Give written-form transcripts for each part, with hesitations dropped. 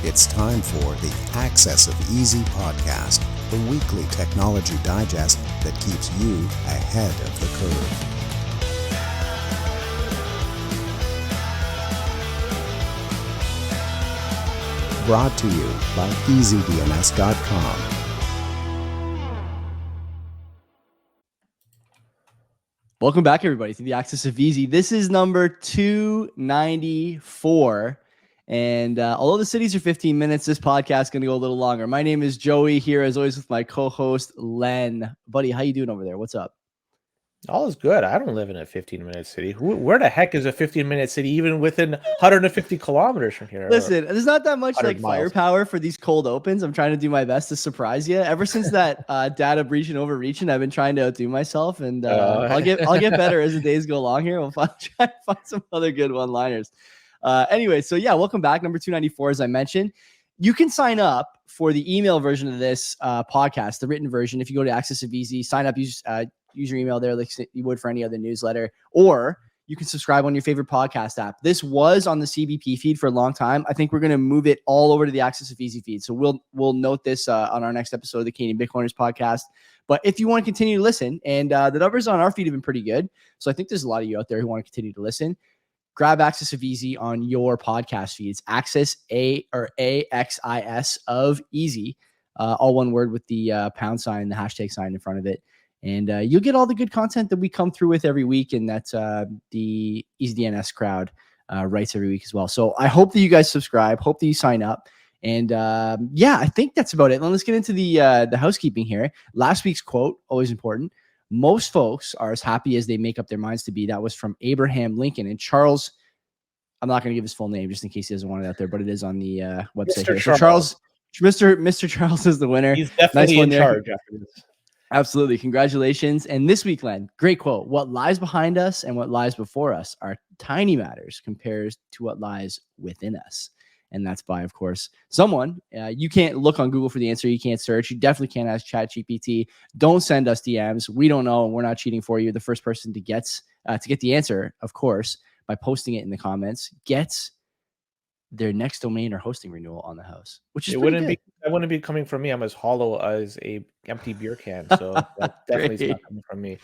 It's time for the Access of Easy podcast, the weekly technology digest that keeps you ahead of the curve. Brought to you by easyDNS.com. Welcome back, everybody, to the Access of Easy. This is number 294. And although the cities are 15 minutes, this podcast is going to go a little longer. My name is Joey, here as always with my co-host, Len. Buddy, how you doing over there? What's up? All is good. I don't live in a 15-minute city. Where the heck is a 15-minute city even within 150 kilometers from here? Listen, there's not that much like miles. firepower for these cold opens. I'm trying to do my best to surprise you. Ever since that data breach and overreaching, I've been trying to outdo myself, and I'll get better as the days go along here. We'll try to find some other good one-liners. Anyway, so yeah, welcome back. Number 294, as I mentioned. You can sign up for the email version of this podcast, the written version. If you go to Access of Easy, sign up, use your email there like you would for any other newsletter, or you can subscribe on your favorite podcast app. This was on the CBP feed for a long time. I think we're going to move it all over to the Access of Easy feed. So we'll note this on our next episode of the Canadian Bitcoiners podcast. But if you want to continue to listen, and the numbers on our feed have been pretty good, so I think there's a lot of you out there who want to continue to listen. Grab Access of Easy on your podcast feeds. Access AXIS of Easy, all one word with the pound sign, the hashtag sign in front of it. And you'll get all the good content that we come through with every week, and that's the easyDNS crowd writes every week as well. So I hope that you guys subscribe. Hope that you sign up. And yeah, I think that's about it. Now let's get into the housekeeping here. Last week's quote, always important. Most folks are as happy as they make up their minds to be. That was from Abraham Lincoln. And Charles, I'm not going to give his full name just in case he doesn't want it out there, but it is on the website here. So Mr. Charles is the winner. He's definitely in charge after this. Absolutely. Congratulations. And this week, Len, great quote. What lies behind us and what lies before us are tiny matters compared to what lies within us. And that's by, of course, someone. You can't look on Google for the answer. You can't search. You definitely can't ask ChatGPT. Don't send us DMs. We don't know, and we're not cheating for you. The first person to get the answer, of course, by posting it in the comments, gets their next domain or hosting renewal on the house, which is it wouldn't be coming from me. I'm as hollow as a empty beer can, so that definitely is not coming from me.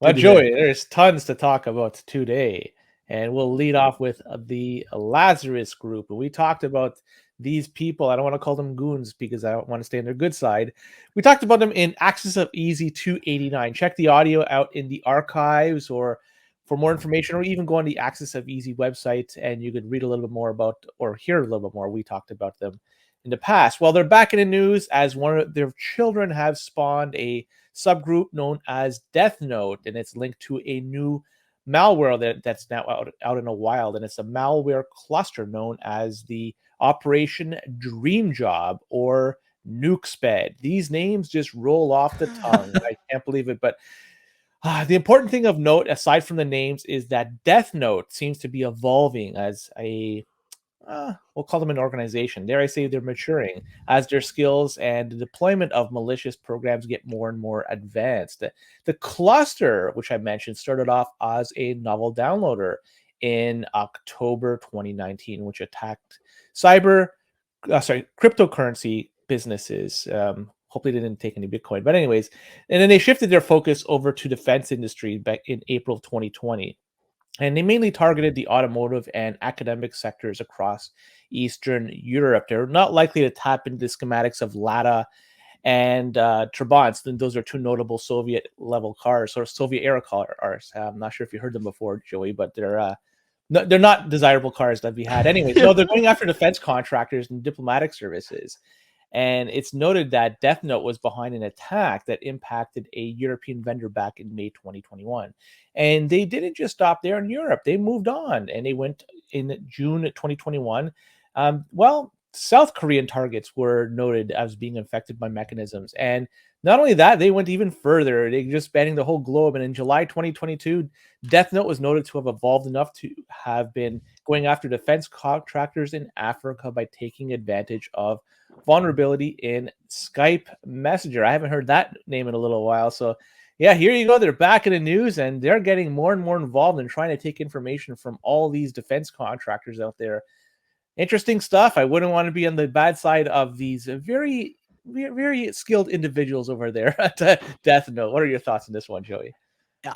But Joey, there's tons to talk about today. And we'll lead off with the Lazarus group. And we talked about these people. I don't want to call them goons because I don't want to stay on their good side. We talked about them in Access of Easy 289. Check the audio out in the archives, or for more information, or even go on the Access of Easy website and you could read a little bit more about, or hear a little bit more. We talked about them in the past. Well, they're back in the news as one of their children have spawned a subgroup known as DeathNote, and it's linked to a new malware that's now out in the wild, and it's a malware cluster known as the Operation Dream Job or NukeSped. These names just roll off the tongue. I can't believe it. But the important thing of note, aside from the names, is that DeathNote seems to be evolving as a we'll call them an organization. Dare I say they're maturing as their skills and the deployment of malicious programs get more and more advanced. The cluster, which I mentioned, started off as a novel downloader in October 2019, which attacked cryptocurrency businesses. Hopefully they didn't take any Bitcoin. But anyways, and then they shifted their focus over to defense industry back in April of 2020. And they mainly targeted the automotive and academic sectors across Eastern Europe. They're not likely to tap into the schematics of Lada and Trabants. Those are two notable Soviet-level cars, or Soviet-era cars. I'm not sure if you heard them before, Joey, but they're not desirable cars that we had. Anyway, so they're going after defense contractors and diplomatic services. And it's noted that DeathNote was behind an attack that impacted a European vendor back in May 2021. And they didn't just stop there in Europe. They moved on, and they went in June 2021. South Korean targets were noted as being infected by mechanisms. And not only that, they went even further. They just spanning the whole globe. And in July 2022, DeathNote was noted to have evolved enough to have been going after defense contractors in Africa by taking advantage of vulnerability in Skype Messenger. I haven't heard that name in a little while. So yeah, here you go. They're back in the news, and they're getting more and more involved in trying to take information from all these defense contractors out there. interesting stuff. I wouldn't want to be on the bad side of these very, very skilled individuals over there at DeathNote. What are your thoughts on this one, Joey?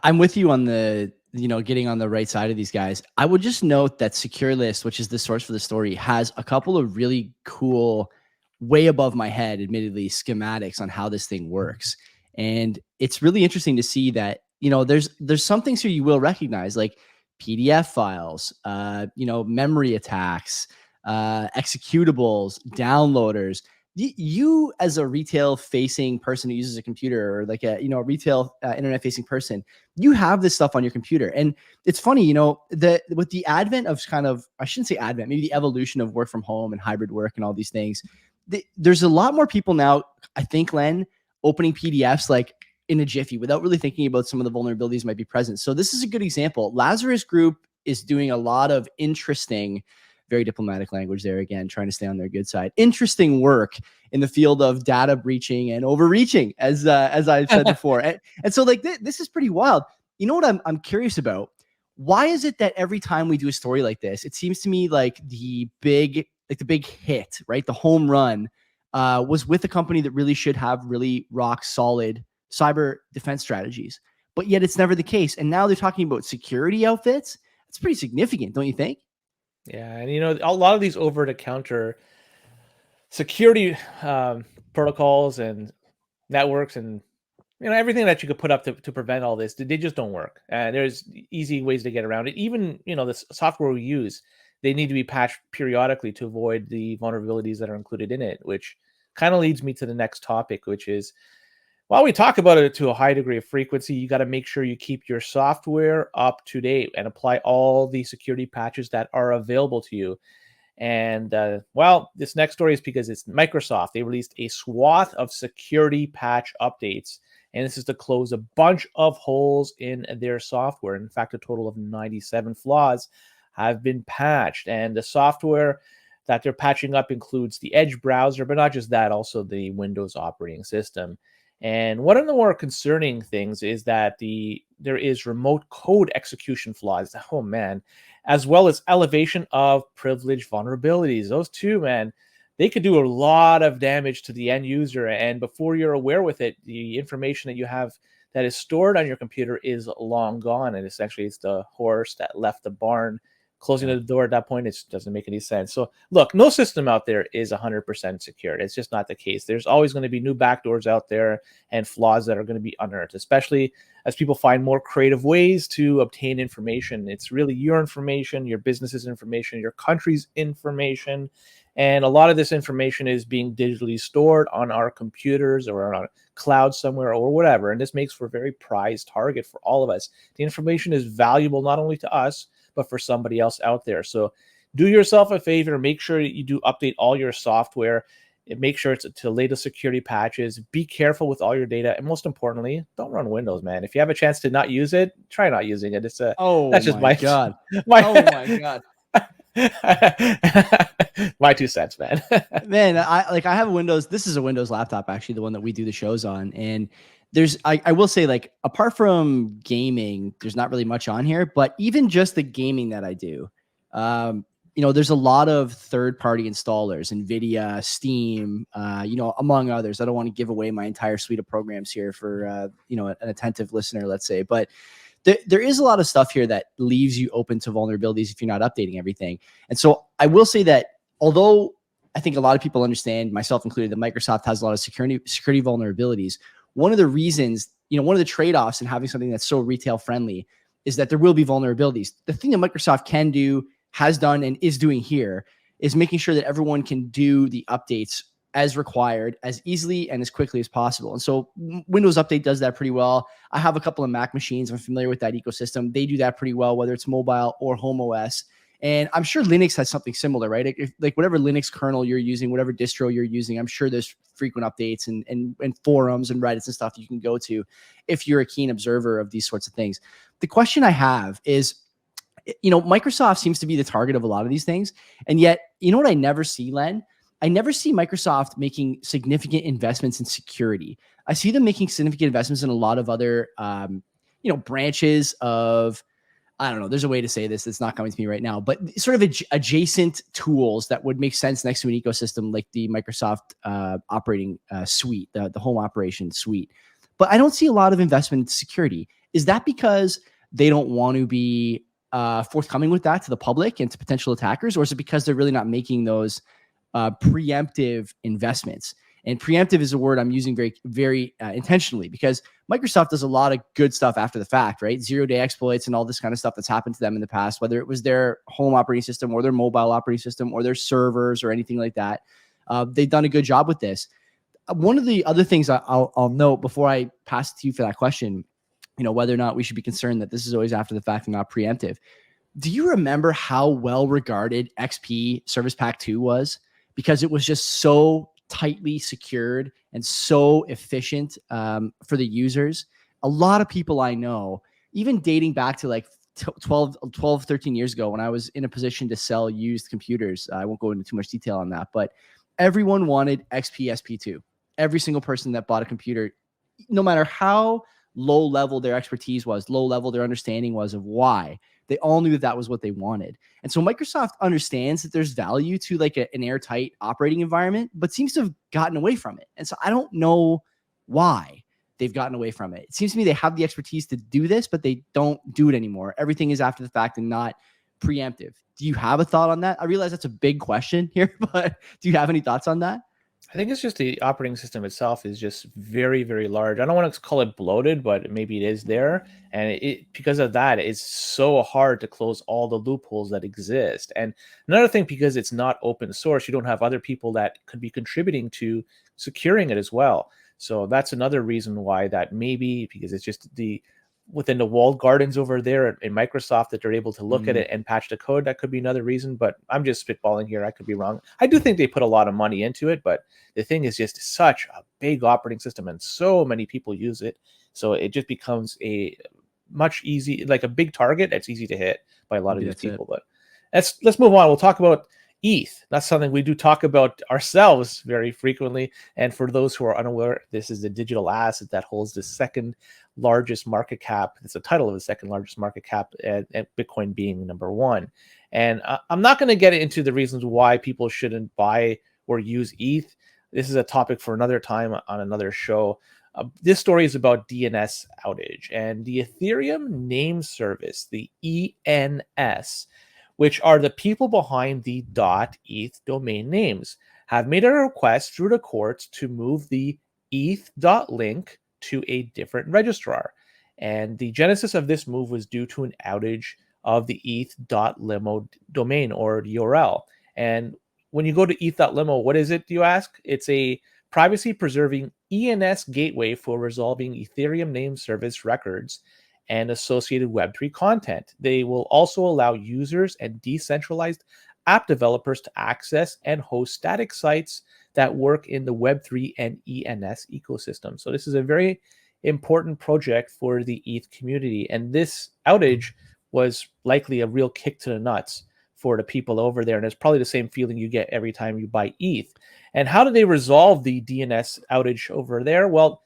I'm with you on the, getting on the right side of these guys. I would just note that SecureList, which is the source for the story, has a couple of really cool, way above my head, admittedly, schematics on how this thing works. And it's really interesting to see that, there's some things here you will recognize, like PDF files, memory attacks, executables, downloaders. You as a retail facing person who uses a computer, or like a retail internet facing person, you have this stuff on your computer. And it's funny, that with the advent of I shouldn't say advent, maybe the evolution of work from home and hybrid work and all these things, there's a lot more people now, I think, Len, opening PDFs like in a jiffy without really thinking about some of the vulnerabilities might be present. So this is a good example. Lazarus Group is doing a lot of interesting, very diplomatic language there again, trying to stay on their good side, interesting work in the field of data breaching and overreaching, as I've said before. And so like this is pretty wild. You know what I'm curious about? Why is it that every time we do a story like this, it seems to me like the big hit, right? The home run was with a company that really should have really rock solid cyber defense strategies, but yet it's never the case. And now they're talking about security outfits. That's pretty significant, don't you think? Yeah, and a lot of these over-the-counter security protocols and networks and everything that you could put up to prevent all this, they just don't work. And there's easy ways to get around it. Even the software we use, they need to be patched periodically to avoid the vulnerabilities that are included in it, which kind of leads me to the next topic, which is, while we talk about it to a high degree of frequency, you got to make sure you keep your software up to date and apply all the security patches that are available to you. And this next story is because it's Microsoft. They released a swath of security patch updates, and this is to close a bunch of holes in their software. In fact, a total of 97 flaws have been patched, and the software that they're patching up includes the Edge browser, but not just that, also the Windows operating system. And one of the more concerning things is that there is remote code execution flaws. Oh man, as well as elevation of privilege vulnerabilities. Those two, man, they could do a lot of damage to the end user. And before you're aware with it, the information that you have that is stored on your computer is long gone. And essentially it's the horse that left the barn. Closing the door at that point, it doesn't make any sense. So look, no system out there is 100% secured. It's just not the case. There's always going to be new backdoors out there and flaws that are going to be unearthed, especially as people find more creative ways to obtain information. It's really your information, your business's information, your country's information. And a lot of this information is being digitally stored on our computers or on a cloud somewhere or whatever. And this makes for a very prized target for all of us. The information is valuable not only to us, but for somebody else out there. So do yourself a favor, make sure you do update all your software, and make sure it's to latest security patches, be careful with all your data, and most importantly, don't run Windows, man. If you have a chance to not use it, try not using it. It's that's just my God. Oh my God. My 2 cents, man. Man, I have a Windows. This is a Windows laptop, actually, the one that we do the shows on. And I will say, like, apart from gaming, there's not really much on here, but even just the gaming that I do, there's a lot of third-party installers, NVIDIA, Steam, among others. I don't want to give away my entire suite of programs here for, an attentive listener, let's say, but there is a lot of stuff here that leaves you open to vulnerabilities if you're not updating everything. And so I will say that although I think a lot of people understand, myself included, that Microsoft has a lot of security vulnerabilities, one of the reasons, one of the trade-offs in having something that's so retail friendly is that there will be vulnerabilities. The thing that Microsoft can do, has done, and is doing here is making sure that everyone can do the updates as required, as easily and as quickly as possible. And so Windows Update does that pretty well. I have a couple of Mac machines. I'm familiar with that ecosystem. They do that pretty well, whether it's mobile or home OS. And I'm sure Linux has something similar, right? Like whatever Linux kernel you're using, whatever distro you're using, I'm sure there's frequent updates and forums and Reddits and stuff you can go to if you're a keen observer of these sorts of things. The question I have is, Microsoft seems to be the target of a lot of these things. And yet, you know what I never see, Len? I never see Microsoft making significant investments in security. I see them making significant investments in a lot of other, branches of I don't know, there's a way to say this that's not coming to me right now, but sort of adjacent tools that would make sense next to an ecosystem like the Microsoft operating suite, the home operation suite. But I don't see a lot of investment in security. Is that because they don't want to be forthcoming with that to the public and to potential attackers, or is it because they're really not making those preemptive investments? And preemptive is a word I'm using very, very intentionally, because Microsoft does a lot of good stuff after the fact, right? 0-day exploits and all this kind of stuff that's happened to them in the past, whether it was their home operating system or their mobile operating system or their servers or anything like that. They've done a good job with this. One of the other things I'll note before I pass it to you for that question, whether or not we should be concerned that this is always after the fact and not preemptive. Do you remember how well regarded XP Service Pack 2 was? Because it was just so tightly secured and so efficient for the users. A lot of people I know, even dating back to like 12, 13 years ago when I was in a position to sell used computers, I won't go into too much detail on that, but everyone wanted XP SP2. Every single person that bought a computer, no matter how low level their expertise was, low level their understanding was of why, they all knew that was what they wanted. And so Microsoft understands that there's value to like an airtight operating environment, but seems to have gotten away from it. And so I don't know why they've gotten away from it. It seems to me they have the expertise to do this, but they don't do it anymore. Everything is after the fact and not preemptive. Do you have a thought on that? I realize that's a big question here, but do you have any thoughts on that? I think it's just the operating system itself is just very, very large. I don't want to call it bloated, but maybe it is there. And because of that, it's so hard to close all the loopholes that exist. And another thing, because it's not open source, you don't have other people that could be contributing to securing it as well. So that's another reason why that maybe, because it's just within the walled gardens over there in Microsoft that they're able to look at it and patch the code. That could be another reason, but I'm just spitballing here. I could be wrong. I do think they put a lot of money into it, but the thing is just such a big operating system and so many people use it. So it just becomes a like a big target that's easy to hit by a lot of these people. But let's move on. We'll talk about ETH. That's something we do talk about ourselves very frequently. And for those who are unaware, this is the digital asset that holds the second largest market cap. It's the title of the second largest market cap, and Bitcoin being number one. And I'm not going to get into the reasons why people shouldn't buy or use ETH. This is a topic for another time on another show. This story is about DNS outage, and the Ethereum name service, the ENS, which are the people behind the .eth domain names, have made a request through the courts to move the eth.link to a different registrar. And the genesis of this move was due to an outage of the eth.limo domain or URL. And when you go to eth.limo, what is it, do you ask? It's a privacy-preserving ENS gateway for resolving Ethereum name service records and associated Web3 content. They will also allow users and decentralized app developers to access and host static sites that work in the Web3 and ENS ecosystem. So this is a very important project for the ETH community. And this outage was likely a real kick to the nuts for the people over there. And it's probably the same feeling you get every time you buy ETH. And how did they resolve the DNS outage over there? Well,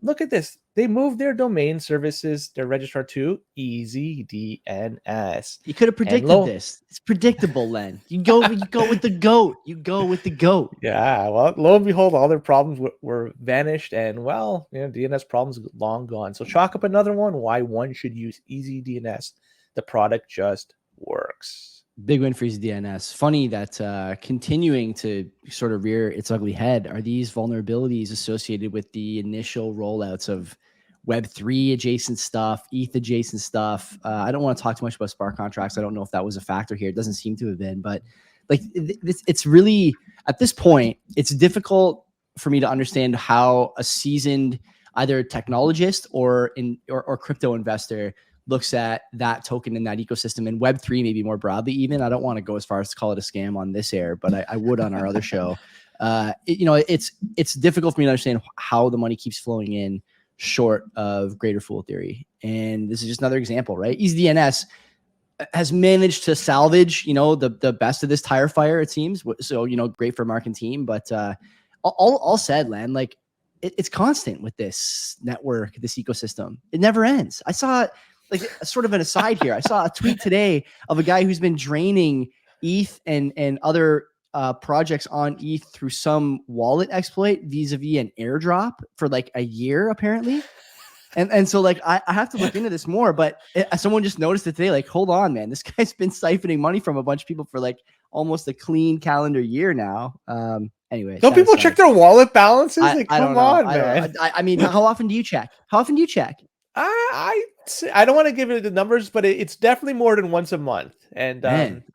look at this. They moved their domain services, their registrar, to easyDNS. You could have predicted this. It's predictable, Len. You go with the goat. You go with the goat. Yeah, well, lo and behold, all their problems were vanished, and well, DNS problems long gone. So chalk up another one. Why one should use easyDNS? The product just works. Big win for easyDNS. Funny that continuing to sort of rear its ugly head are these vulnerabilities associated with the initial rollouts of Web3 adjacent stuff, ETH adjacent stuff. I don't want to talk too much about smart contracts. I don't know if that was a factor here. It doesn't seem to have been, but like it's really, at this point, it's difficult for me to understand how a seasoned either technologist or crypto investor looks at that token in that ecosystem, and Web3 maybe more broadly even. I don't want to go as far as to call it a scam on this air, but I would on our other show. It's difficult for me to understand how the money keeps flowing in short of greater fool theory. And this is just another example, right? easyDNS has managed to salvage, the best of this tire fire, it seems. So, great for Mark and team, but all said, Len, like it's constant with this network, this ecosystem. It never ends. I saw like sort of an aside here. I saw a tweet today of a guy who's been draining ETH and other projects on ETH through some wallet exploit vis-a-vis an airdrop for like a year, apparently. And so like I have to look into this more, but someone just noticed it today. Like, hold on, man, this guy's been siphoning money from a bunch of people for like almost a clean calendar year now. Anyway, don't people check their wallet balances? Like, come on, man. I mean, how often do you check? I don't want to give it the numbers, but it's definitely more than once a month. And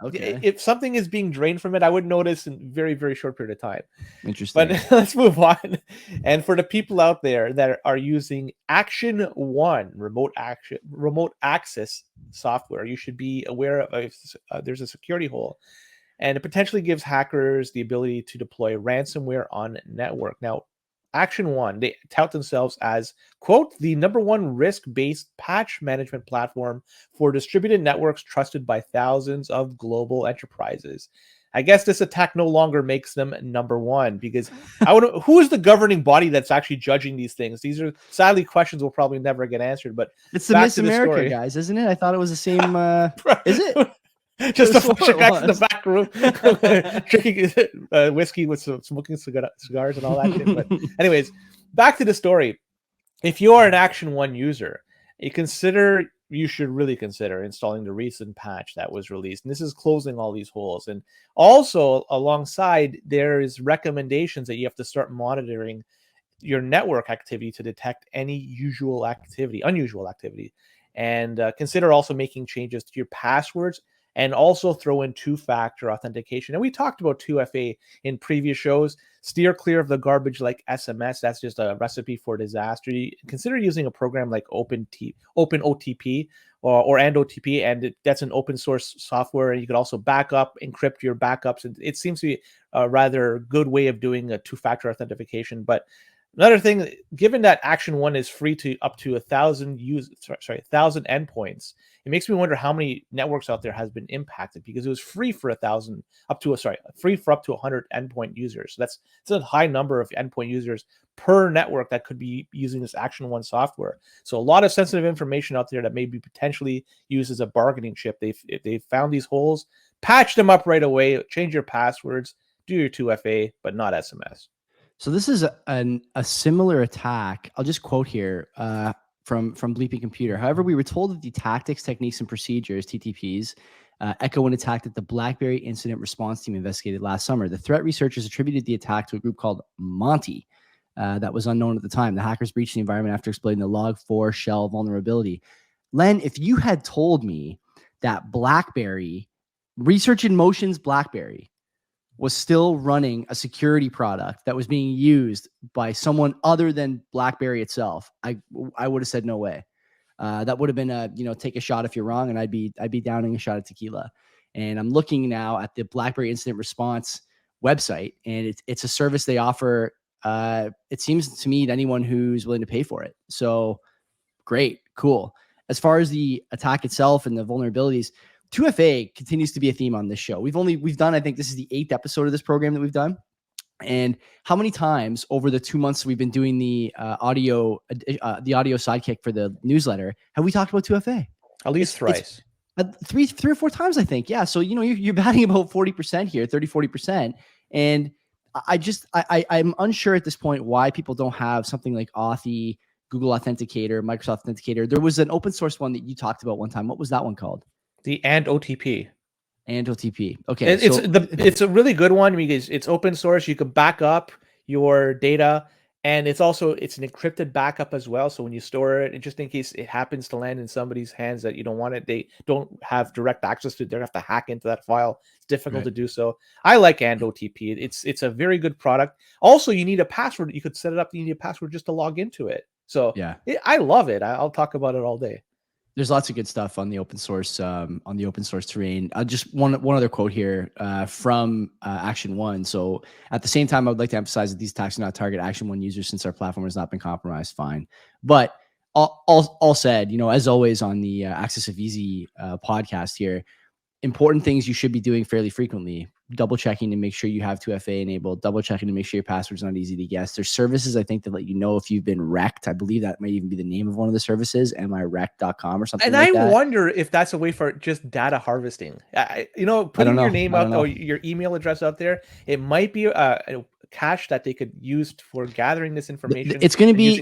okay. If something is being drained from it, I would notice in very, very short period of time. Interesting. But let's move on. And for the people out there that are using Action One remote access software, you should be aware of there's a security hole, and it potentially gives hackers the ability to deploy ransomware on network. Now, Action One, they tout themselves as, quote, the #1 risk-based patch management platform for distributed networks trusted by thousands of global enterprises. I guess this attack no longer makes them #1, because who is the governing body that's actually judging these things? These are sadly questions we'll probably never get answered. But it's the Miss America guys, isn't it? I thought it was the same. Is it? Just a bunch of guys in the back room drinking whiskey with smoking cigars and all that shit. But anyways, back to the story. If you are an Action One user, you should really consider installing the recent patch that was released. And this is closing all these holes. And also alongside, there is recommendations that you have to start monitoring your network activity to detect any unusual activity, and consider also making changes to your passwords, and also throw in two-factor authentication. And we talked about 2FA in previous shows. Steer clear of the garbage like SMS. That's just a recipe for disaster. Consider using a program like OpenOTP or OTP, and that's an open source software. And you can also back up, encrypt your backups. And it seems to be a rather good way of doing a two-factor authentication. But another thing, given that Action One is free to up to 1,000 endpoints, it makes me wonder how many networks out there has been impacted, because it was free for up to 100 endpoint users. So that's a high number of endpoint users per network that could be using this Action One software. So a lot of sensitive information out there that may be potentially used as a bargaining chip. If they found these holes, patch them up right away, change your passwords, do your 2FA, but not SMS. So this is a similar attack. I'll just quote here from Bleeping Computer. However, we were told that the tactics, techniques, and procedures, TTPs, echo an attack that the BlackBerry Incident Response Team investigated last summer. The threat researchers attributed the attack to a group called Monty that was unknown at the time. The hackers breached the environment after exploiting the Log4 shell vulnerability. Len, if you had told me that BlackBerry, Research in Motion's BlackBerry, was still running a security product that was being used by someone other than BlackBerry itself, I would have said no way. That would have been take a shot if you're wrong, and I'd be downing a shot of tequila. And I'm looking now at the BlackBerry Incident Response website, and it's a service they offer. It seems to me to anyone who's willing to pay for it. So great, cool. As far as the attack itself and the vulnerabilities, 2FA continues to be a theme on this show. We've done, I think this is the 8th episode of this program that we've done. And how many times over the 2 months we've been doing the audio sidekick for the newsletter have we talked about 2FA? At least thrice. Three or four times, I think. Yeah. So, you're batting about 40% here, 30-40%. And I'm unsure at this point why people don't have something like Authy, Google Authenticator, Microsoft Authenticator. There was an open source one that you talked about one time. What was that one called? The OTP. OTP. Okay. It's a really good one because it's open source. You can back up your data, and it's an encrypted backup as well. So when you store it, and just in case it happens to land in somebody's hands that you don't want it, they don't have direct access to it. They have to hack into that file. It's difficult to do so. I like OTP. It's a very good product. Also, you need a password. You could set it up. You need a password just to log into it. So yeah, I love it. I'll talk about it all day. There's lots of good stuff on the open source terrain. Just one other quote here from Action One. So at the same time, I would like to emphasize that these attacks do not target Action One users since our platform has not been compromised. Fine, but all said, as always on the Access of Easy podcast here, important things you should be doing fairly frequently. Double checking to make sure you have 2FA enabled, double checking to make sure your password's not easy to guess. There's services, I think, that let you know if you've been wrecked. I believe that might even be the name of one of the services, miwrecked.com or something like that. And I wonder if that's a way for just data harvesting. Putting your name out or your email address out there, it might be a cache that they could use for gathering this information. It's going to be,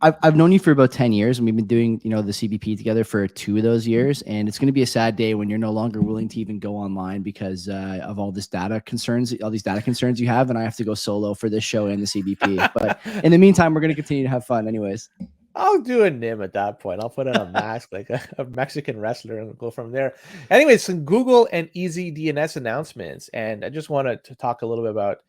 I've known you for about 10 years, and we've been doing, the CBP together for 2 of those years. And it's going to be a sad day when you're no longer willing to even go online because of all these data concerns you have. And I have to go solo for this show and the CBP. But in the meantime, we're going to continue to have fun anyways. I'll do a NIM at that point. I'll put on a mask like a Mexican wrestler and go from there. Anyways, some Google and easyDNS announcements. And I just wanted to talk a little bit about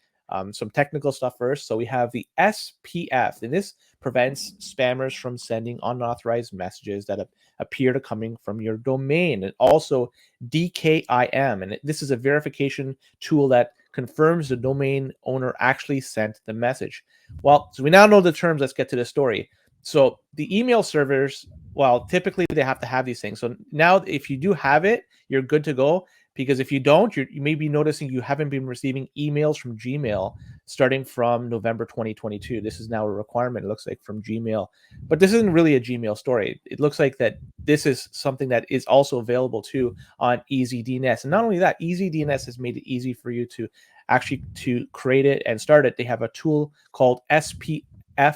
some technical stuff first. So we have the SPF, and this prevents spammers from sending unauthorized messages that appear to coming from your domain. And also DKIM, and this is a verification tool that confirms the domain owner actually sent the message. Well, so we now know the terms. Let's get to the story. So the email servers, well, typically they have to have these things. So now if you do have it, you're good to go. Because if you don't, you may be noticing you haven't been receiving emails from Gmail starting from November 2022. This is now a requirement, it looks like, from Gmail. But this isn't really a Gmail story. It looks like that this is something that is also available too on easyDNS. And not only that, easyDNS has made it easy for you to actually create it and start it. They have a tool called SPF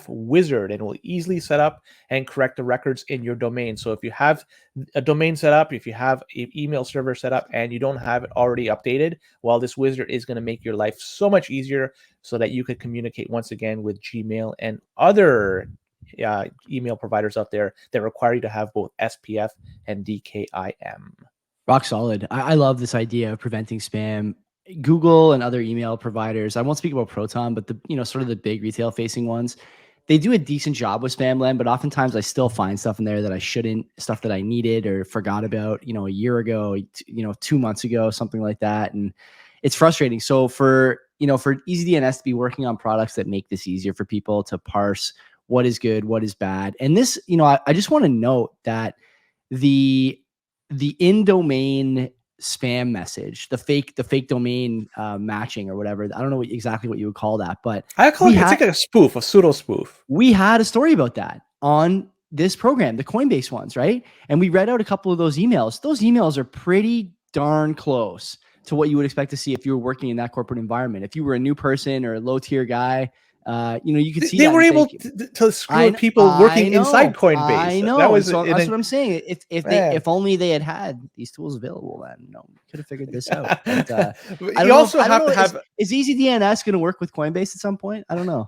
Wizard, and will easily set up and correct the records in your domain. So if you have a domain set up, if you have an email server set up and you don't have it already updated, well, this wizard is going to make your life so much easier so that you could communicate once again with Gmail and other email providers out there that require you to have both SPF and DKIM. Rock solid. I love this idea of preventing spam. Google and other email providers, I won't speak about Proton, but sort of the big retail facing ones, they do a decent job with spam, Len, but oftentimes I still find stuff in there that I shouldn't, stuff that I needed or forgot about, a year ago, 2 months ago, something like that. And it's frustrating. So for easyDNS to be working on products that make this easier for people to parse what is good, what is bad. And this, I just want to note that the in-domain spam message, the fake domain matching or whatever. I don't know exactly what you would call that, but I call it's like a spoof, a pseudo spoof. We had a story about that on this program, the Coinbase ones, right? And we read out a couple of those emails. Those emails are pretty darn close to what you would expect to see if you were working in that corporate environment. If you were a new person or a low tier guy, you could see they were able to screw with people working inside Coinbase. I know. That's what I'm saying. If only they had these tools available, then could have figured this out. But, you also have to have. Is easyDNS going to work with Coinbase at some point? I don't know.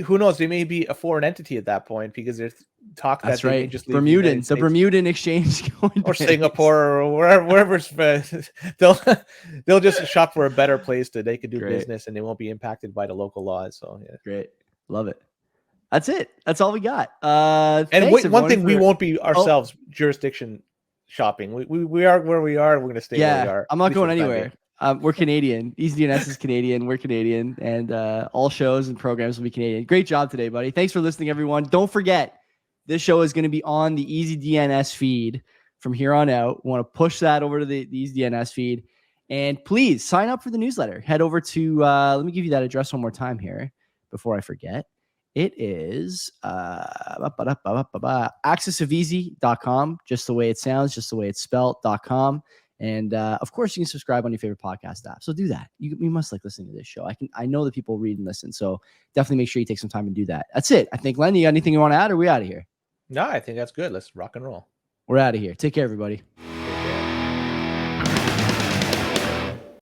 Who knows? They may be a foreign entity at that point because there's talk that they may just leave the Bermudan exchange or Singapore or wherever they'll just shop for a better place that they could do business and they won't be impacted by the local laws. So yeah, great, love it. That's it. That's all we got. And one thing, we won't be ourselves jurisdiction shopping. We are where we are. We're going to stay where we are. I'm not going anywhere. We're Canadian. easyDNS is Canadian. We're Canadian, and all shows and programs will be Canadian. Great job today, buddy. Thanks for listening, everyone. Don't forget, this show is going to be on the easyDNS feed from here on out. We want to push that over to the easyDNS feed, and please sign up for the newsletter. Head over to let me give you that address one more time here before I forget. It is accessoveasy.com, just the way it sounds, just the way it's spelled.com. And of course, you can subscribe on your favorite podcast app. So do that. You must like listening to this show. I know that people read and listen. So definitely make sure you take some time and do that. That's it. I think, Len, you got anything you want to add, or are we out of here? No, I think that's good. Let's rock and roll. We're out of here. Take care, everybody.